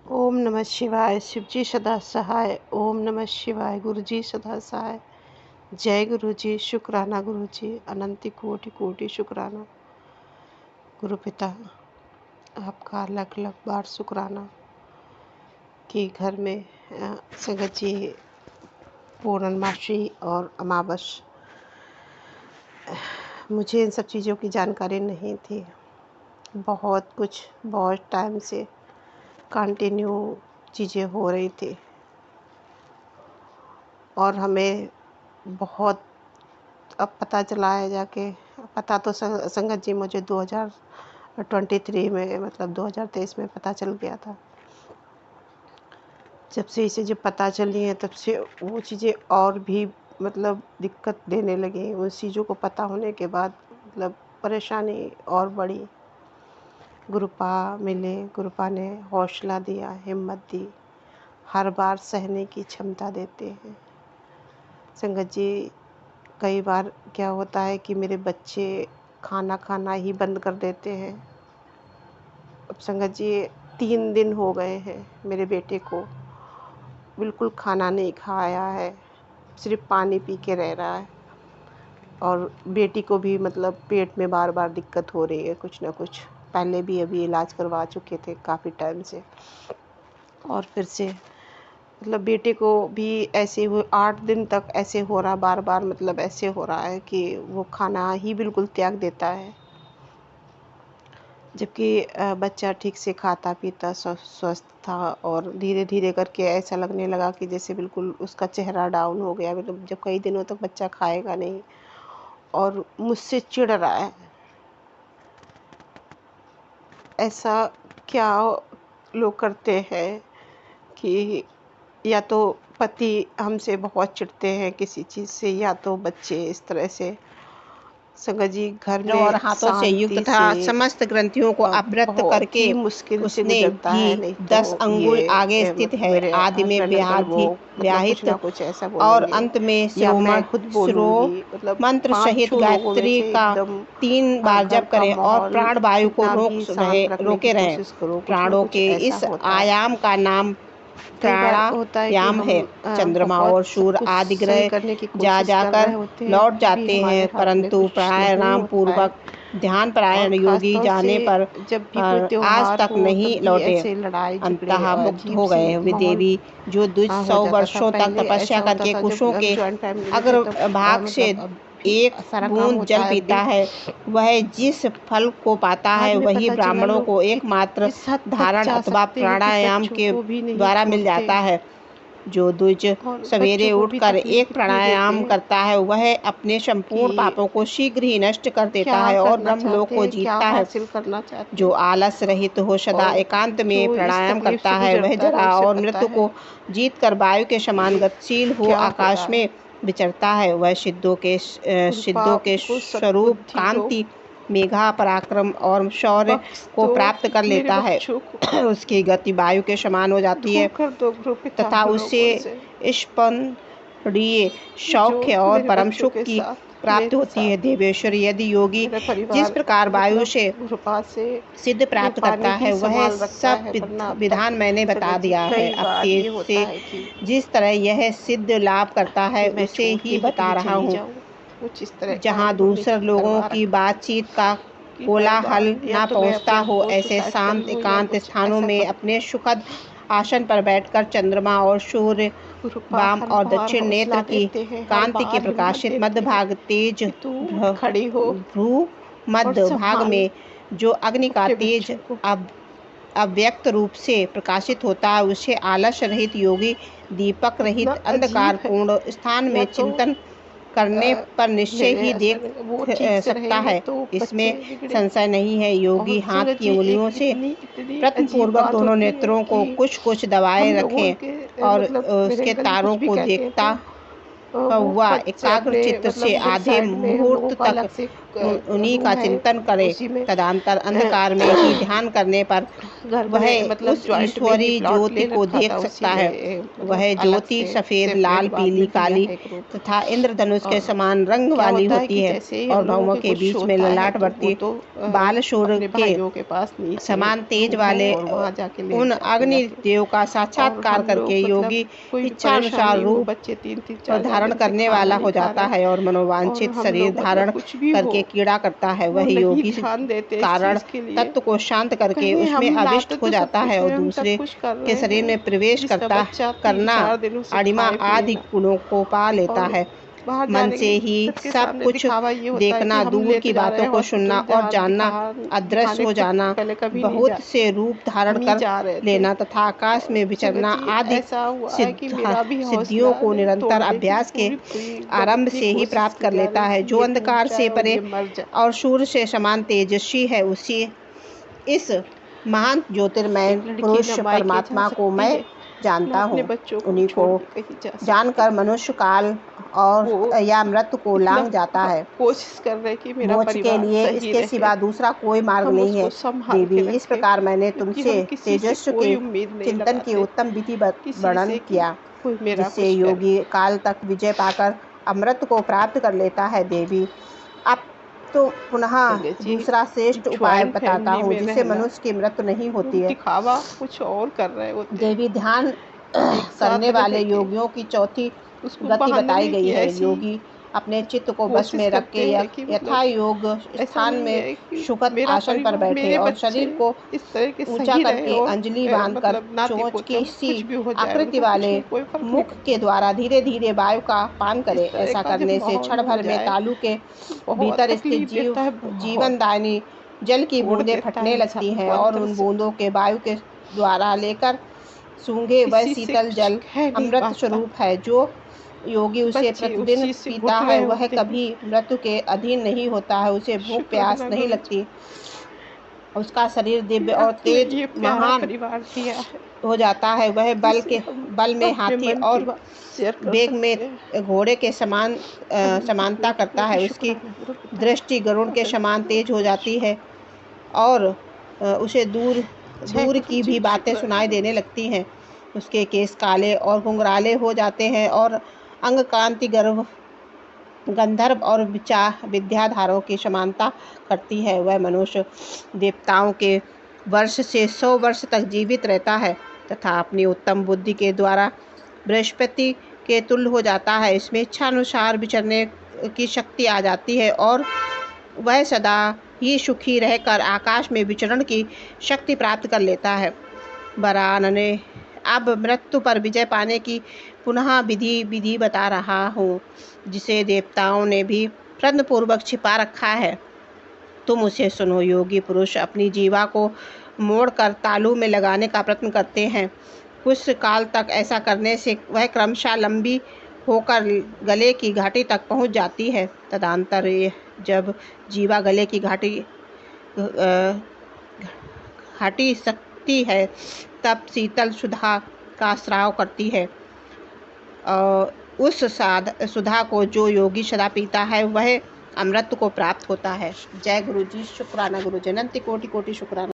ओम नमः शिवाय। शिवजी सदा सहाय। ओम नमः शिवाय। गुरुजी सदा सहाय। जय गुरुजी। शुक्राना गुरुजी। अनंत कोटि कोटि शुक्राना गुरु पिता। आपका लख लख बार शुक्राना कि घर में संगत जी पूर्णमासी और अमावस। मुझे इन सब चीज़ों की जानकारी नहीं थी। बहुत टाइम से कंटिन्यू चीज़ें हो रही थी और हमें बहुत अब पता चला है जाके। पता तो संगत जी मुझे 2023 में मतलब 2023 में पता चल गया था। जब से इसे जब पता चली है तब से वो चीज़ें और भी मतलब दिक्कत देने लगी। उन चीज़ों को पता होने के बाद मतलब परेशानी और बढ़ी। गुरुपा मिले, गुरुपा ने हौसला दिया, हिम्मत दी, हर बार सहने की क्षमता देते हैं। संगत जी कई बार क्या होता है कि मेरे बच्चे खाना खाना ही बंद कर देते हैं। अब संगत जी 3 दिन हो गए हैं मेरे बेटे को बिल्कुल खाना नहीं खाया है, सिर्फ पानी पी के रह रहा है। और बेटी को भी मतलब पेट में बार बार दिक्कत हो रही है कुछ ना कुछ। पहले भी अभी इलाज करवा चुके थे काफ़ी टाइम से और फिर से मतलब बेटे को भी ऐसे हुए 8 दिन तक ऐसे हो रहा, बार बार मतलब ऐसे हो रहा है कि वो खाना ही बिल्कुल त्याग देता है। जबकि बच्चा ठीक से खाता पीता स्वस्थ था और धीरे धीरे करके ऐसा लगने लगा कि जैसे बिल्कुल उसका चेहरा डाउन हो गया। मतलब जब कई दिनों तक बच्चा खाएगा नहीं और मुझसे चिढ़ रहा है। ऐसा क्या लोग करते हैं कि या तो पति हमसे बहुत चिढ़ते हैं किसी चीज़ से, या तो बच्चे इस तरह से। संगत जी घर और में हाथों से युक्त शांति था से समस्त ग्रंथियों को आवृत बहुत करके ही मुश्किल से उसने गुजरता भी है। नहीं 10 तो अंगुल आगे ये स्थित है। मेरे आदि में हस्बैंड अंकल वो मतलब कुछ व्याहित ना कुछ ऐसा और बोलेंगे अंत में या मैं श्रोमण खुद श्रो बोलूँगी। मतलब मंत्र सहित 5 लोगों में गायत्री से का एकदम 3 बार घर जप का करें और माहौल प्राण वायु को कितना भी शांत रखने की रोके रहें। कोशिश करो, कुछ ना प्राणों कुछ के ऐसा इस होता है। आयाम का नाम कई बार होता है कि प्राणायाम हम है। चंद्रमा बहुत और सब सूर्य कुछ आदि सही ग्रह करने की जा कोशिश कर रहे जाकर होते हैं, लौट फिर भी जाते हमारे हैं, हाथ में परंतु कुछ नहीं प्राणायाम होता है। पूर्वक ध्यान और परायण ख़ास योगी तौर से जाने पर जब भी कोई आज त्योहार तक हो नहीं तब भी लौटे। ऐसे लड़ाई झगड़े अंततः मुग्ध अजीब हो सी गए वे माहौल देवी जो दुज हो 100 जाता था। वर्षों तक पहले तपस्या ऐसा होता करके था जब कुशों हम के जॉइंट फैमिली में थे, अग्र तब भाग से मतलब अब भी एक सारा काम बूंद होता जल है पीता अभी। है, वह जिस फल को पाता बाद है में वही पता चला ब्राह्मणों लोग को एकमात्र इस हद तक धारण जा अथवा सकते हैं कि प्राणायाम बच्चों के को भी नहीं द्वारा मिल छोड़ते जाता है। जो द्विज और बच्चों सवेरे को भी उठकर तकलीफ एक इतनी देते प्राणायाम हैं करता है वह अपने संपूर्ण कि पापों को शीघ्र ही नष्ट कर देता क्या है और करना ब्रह्मलोक चाहते को हैं, क्या जीतता है। हासिल करना चाहते जो हैं आलस रहित हो सदा और एकांत में जो इस प्राणायाम तकलीफ से करता है वह गुजरता है जरा उसे और पता मृत्यु है को जीत कर वायु के समान कि गतिशील हो क्या हो रहा आकाश है। में विचरता है। वह कृपा सिद्धों के कुछ स्वरूप बुद्धि हो, कांति मेघा पराक्रम और शौर्य बख्श को दो प्राप्त कर मेरे लेता है। बच्चों को। उसकी गति वायु के समान हो जाती दूर है कर दो गुरु पिता तथा उन उसे लोगों से स्पंदनीय जो सौख्य और मेरे परम बच्चों सुख के की साथ, प्राप्ति मेरे होती है। साथ, देवेश्वर यदि योगी मेरा जिस परिवार प्रकार वायु मतलब से कृपा से सिद्ध प्राप्त रूपानी करता ही है वह संभाल रखता सब है, वरना अब तक विधान मैंने बता संगत जी दिया है। कई अब बार तेज ये होता से है जिस तरह यह सिद्ध लाभ करता है कि मैं उसे छोड़ के ही ही बता कहीं रहा चली हूँ। जाऊं। कुछ इस तरह का जहाँ उन्होंने दूसरे लोगों करवा की रखा है बातचीत का कि बार कोलाहल बार या न तो मैं पहुँचता अपने आप हो को ऐसे सुसाइड कर शांत लूं या एकांत कुछ स्थानों ऐसा में करूं। अपने सुखद आसन पर बैठकर चंद्रमा और सूर्य कृपा वाम हर और बार दक्षिण हौसला नेत्र की देते हैं, हर कांति के बार हिम्मत प्रकाशित देते मध्य हैं भाग तेज कि तू उठ खड़ी हो भ्रू और मध्य भाग संभाल में जो अग्नि का अपने तेज बच्चों को। अव्यक्त रूप से प्रकाशित होता है उसे आलस रहित योगी दीपक इतना रहित अजीब है। अंधकारपूर्ण स्थान या में तो चिंतन करने पर निश्चय मेरे ही देख हस्बैंड वो ठीक से सकता रहेंगे है। तो बच्चे इसमें बिगड़े। संशय नहीं है। योगी और हाथ संगत की जी उंगलियों एक से इतनी इतनी अजीब प्रयत्नपूर्वक बात दोनों होती है नेत्रों कि को कुछ कुछ दबाए हम लोगों रखें के और मतलब मेरे उसके अंकल जी तारों कुछ भी को कहते हैं देखता तो वो कौवा बच्चे एकाग्र अपने चित्त मतलब से उधर आधे साइड में मुहूर्त वो तक अलग से उन्हीं का रूम है, चिंतन करे। उसी में तदंतर अंधकार में ही ध्यान करने पर घर वह में मतलब उस जॉइंट में ही ईश्वरी प्लॉट ज्योति ले को रखा देख था, उसी सकता है। में मतलब वह अलग ज्योति से सफेद, लाल, सेपरेट बाद पीली, में किया काली है एक रूम। तथा इंद्रधनुष के और समान रंग क्या वाली होता है होती कि है जैसे ही और हम लोगों भौहों के के कुछ बीच में होता है ललाट तो वो बढ़ती तो बाल शोर अपने के भाइयों के पास नीचे समान तेज रूम है वाले और वहाँ जाके लेट उन जाते हैं अग्नि जाके। देव का और साक्षात्कार हम करके लोग मतलब योगी कोई इच्छानुसार परेशानी हो, रूप बच्चे 3-3 और 4-4 धारण दिन से करने खाना वाला नहीं हो खा जाता रहे है और और मनोवांछित हम शरीर लोग मतलब धारण कुछ भी हो करके कीड़ा करता है। वो वह नहीं योगी ध्यान देते इस कारण चीज़ के लिए। तत्व को शांत करके कहें उसमें हम अविष्ट लाते हो तो सब जाता है कुछ और है, हम सब दूसरे कुछ कर के रहे शरीर हैं, में प्रवेश जिसका बच्चा करना 3-4 दिनों से अणिमा खाए पिए आदि ना। गुणों को पा लेता और है। बाहर मन जाने से के ही सबके सब सामने कुछ दिखावा ये होता है कि देखना, हम दूर की लेते जा रहे बातों हैं को सुनना हॉस्पिटल, और जहाँ जानना, अदृश्य दिखाने हो खुद जाना, पहले कभी नहीं बहुत जाते, से रूप धारण हम ही कर जा रहे थे। लेना तथा आकाश और में चलो विचरना जी, आदि ऐसा हुआ है कि मेरा भी सिद्धियों हौसला को नहीं निरंतर तोड़ने की अभ्यास के पूरी पूरी एकदम आरंभ इतनी से ही कोशिश प्राप्त की कर जा लेता रही है। कि जो ये टूट अंधकार जाए से और परे ये मर जाए। और सूर्य से समान तेजस्वी है, उसी इस महान ज्योतिर्मय एक लड़की पुरुष न मायके जा परमात्मा को सकती मैं है, न जानता अपने हूँ। बच्चों को उन्हीं को छोड़ के कहीं जा सकती जानकर है। मनुष्य काल और वो या मृत्यु को इतना लांघ जाता है। कोशिश कर रहे हैं कि मेरा मोक्ष के परिवार लिए सही इसके रहे, सिवा दूसरा कोई मार्ग हम नहीं उसको है। संभाल के देवी, इस रखें, प्रकार मैंने क्योंकि तुमसे हम किसी से तेजस्व कोई के उम्मीद नहीं चिंतन की लगाते, उत्तम विधि किसी वर्णन से कि किया, कोई मेरा जिससे कुछ करे। योगी काल तक विजय पाकर अमृत को प्राप्त कर लेता है। देवी, अब तो पुनः चलिए जी, दूसरा श्रेष्ठ उपाय जॉइंट बताता फैमिली हूँ, में जिससे रहना, मनुष्य की मृत्यु नहीं होती लोग है। दिखावा कुछ और कर रहे होते हैं। देवी, ध्यान एक करने साथ वाले रहेंगे, योगियों की चौथी उसको गति बताई बांधने गई की है। ऐसी योगी अपने चित्त को बश कोशिश में रख के करते हैं कि यथा मतलब योग ऐसा स्थान नहीं में है कि सुखद मेरा आसन पर परिवार, बैठे मेरे और बच्चे शरीर को इस तरह के ऊंचा सही रहे करके और अंजलि बांधकर मतलब नाती चोंच पोता की सी कुछ भी हो जाए, आकृति उनको कुछ वाले नहीं, कोई फर्क नहीं मुख के पड़ता। द्वारा धीरे धीरे वायु का पान इस करे। तरह ऐसा का जब करने से माहौल क्षण हो भर में जाए तालु के तो बहुत भीतर स्थित तकलीफ देता है, बहुत जीवन दायिनी जल की तोड़ बूंदें देता फटने है लगती इंसान हैं को और अंदर उन से, बूंदों के वायु के द्वारा लेकर सूंघे वह किसी से शीतल कुछ जल कह नहीं अमृत पाता। स्वरूप है। जो योगी उसे बच्चे उस प्रतिदिन चीज से पीता घुट है, रहे वह होते हैं। कभी मृत्यु के अधीन नहीं होता है। उसे भूख शुक्र प्यास मना नहीं गुरु जी लगती। उसका शरीर कि दिव्य और आपने तेज ये प्यारा महान परिवार दिया है, हो जाता है। वह जिससे हम बल में अपने हाथी मन की और बात शेयर कर वेग सकते हैं। में घोड़े के समान समानता कोटि करता कोटि है। उसकी शुक्राना गुरु पिता। दृष्टि गरुड़ के समान तेज हो जाती है और उसे दूर जय दूर गुरु की भी जी, बातें शुक्राना सुनाई गुरु देने जी। लगती हैं। उसके केस काले और घुंघराले हो जाते हैं और अंग कांति गर्भ गंधर्व और विद्याधारों की समानता करती है। वह मनुष्य देवताओं के वर्ष से 100 वर्ष तक जीवित रहता है तथा अपनी उत्तम बुद्धि के द्वारा बृहस्पति के तुल्य हो जाता है। इसमें इच्छानुसार विचरने की शक्ति आ जाती है और वह सदा ही सुखी रहकर आकाश में विचरण की शक्ति प्राप्त कर लेता है। वरानन ने अब मृत्यु पर विजय पाने की पुनः विधि बता रहा हूँ, जिसे देवताओं ने भी प्रयत्नपूर्वक छिपा रखा है। तुम उसे सुनो। योगी पुरुष अपनी जीवा को मोड़कर तालू में लगाने का प्रयत्न करते हैं। कुछ काल तक ऐसा करने से वह क्रमशः लंबी होकर गले की घाटी तक पहुंच जाती है। तदंतर जब जीवा गले की घाटी सकती है, तब शीतल सुधा का स्राव करती है। उस सुधा को जो योगी सदा पीता है, वह अमृत को प्राप्त होता है। जय गुरु जी, शुक्राना गुरु जी, अनंत कोटि कोटि शुक्राना।